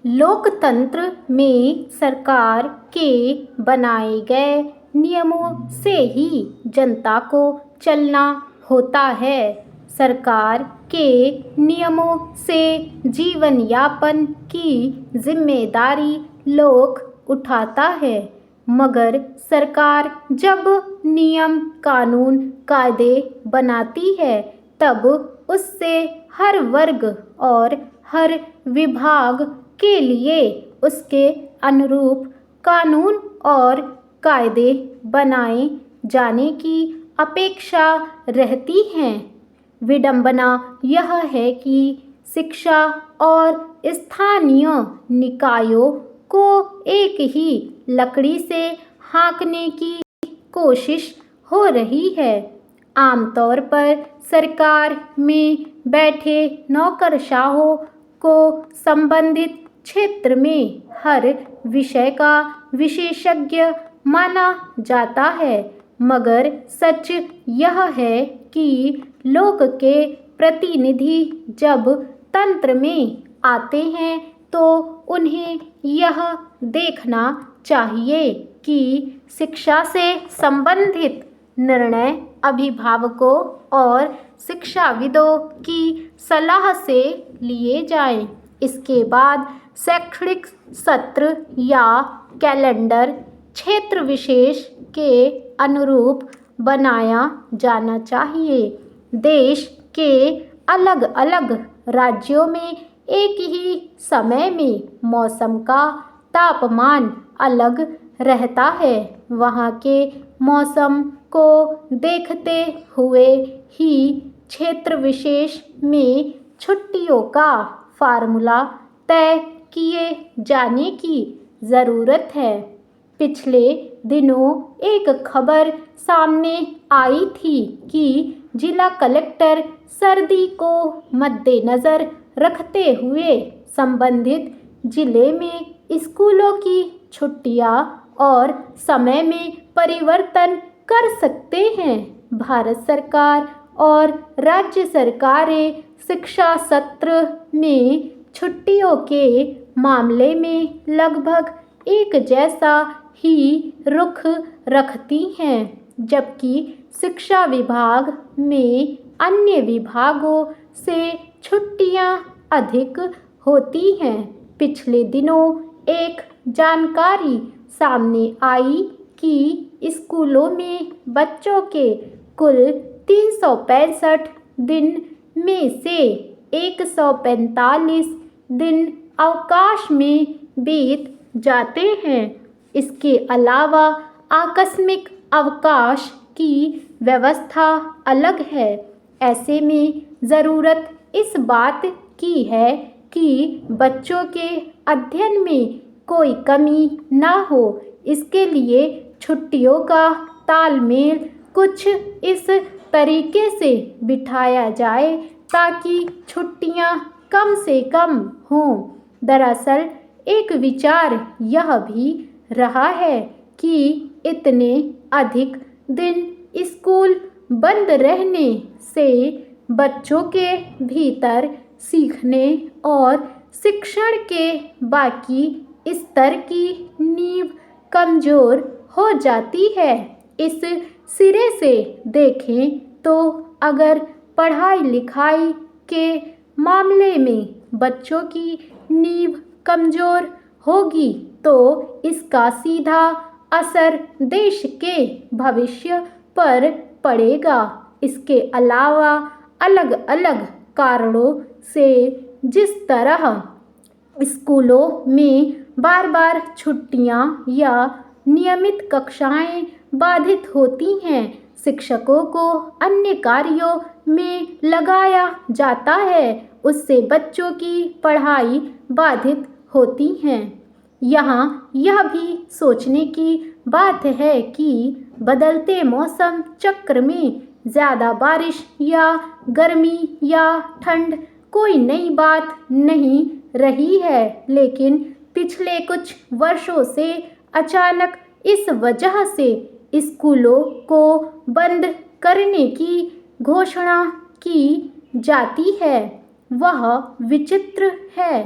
लोकतंत्र में सरकार के बनाए गए नियमों से ही जनता को चलना होता है। सरकार के नियमों से जीवन यापन की जिम्मेदारी लोग उठाता है, मगर सरकार जब नियम कानून कायदे बनाती है तब उससे हर वर्ग और हर विभाग के लिए उसके अनुरूप कानून और कायदे बनाए जाने की अपेक्षा रहती है। विडंबना यह है कि शिक्षा और स्थानीय निकायों को एक ही लकड़ी से हाँकने की कोशिश हो रही है। आमतौर पर सरकार में बैठे नौकरशाहों को संबंधित क्षेत्र में हर विषय का विशेषज्ञ माना जाता है, मगर सच यह है कि लोक के प्रतिनिधि जब तंत्र में आते हैं तो उन्हें यह देखना चाहिए कि शिक्षा से संबंधित निर्णय अभिभावकों और शिक्षाविदों की सलाह से लिए जाएं। इसके बाद शैक्षणिक सत्र या कैलेंडर क्षेत्र विशेष के अनुरूप बनाया जाना चाहिए। देश के अलग अलग राज्यों में एक ही समय में मौसम का तापमान अलग रहता है। वहाँ के मौसम को देखते हुए ही क्षेत्र विशेष में छुट्टियों का फार्मूला तय किए जाने की ज़रूरत है। पिछले दिनों एक खबर सामने आई थी कि जिला कलेक्टर सर्दी को मद्देनज़र रखते हुए संबंधित जिले में स्कूलों की छुट्टियां और समय में परिवर्तन कर सकते हैं। भारत सरकार और राज्य सरकारें शिक्षा सत्र में छुट्टियों के मामले में लगभग एक जैसा ही रुख रखती हैं, जबकि शिक्षा विभाग में अन्य विभागों से छुट्टियां अधिक होती हैं। पिछले दिनों एक जानकारी सामने आई कि स्कूलों में बच्चों के कुल 365 दिन में से 145 दिन अवकाश में बीत जाते हैं। इसके अलावा आकस्मिक अवकाश की व्यवस्था अलग है। ऐसे में ज़रूरत इस बात की है कि बच्चों के अध्ययन में कोई कमी ना हो। इसके लिए छुट्टियों का तालमेल कुछ इस तरीके से बिठाया जाए ताकि छुट्टियां कम से कम हों। दरअसल एक विचार यह भी रहा है कि इतने अधिक दिन स्कूल बंद रहने से बच्चों के भीतर सीखने और शिक्षण के बाकी स्तर की नींव कमज़ोर हो जाती है। इस सिरे से देखें तो अगर पढ़ाई लिखाई के मामले में बच्चों की नींव कमज़ोर होगी तो इसका सीधा असर देश के भविष्य पर पड़ेगा। इसके अलावा अलग अलग कारणों से जिस तरह स्कूलों में बार बार छुट्टियां या नियमित कक्षाएं बाधित होती हैं, शिक्षकों को अन्य कार्यों में लगाया जाता है, उससे बच्चों की पढ़ाई बाधित होती हैं। यहाँ यह भी सोचने की बात है कि बदलते मौसम चक्र में ज़्यादा बारिश या गर्मी या ठंड कोई नई बात नहीं रही है, लेकिन पिछले कुछ वर्षों से अचानक इस वजह से स्कूलों को बंद करने की घोषणा की जाती है, वह विचित्र है।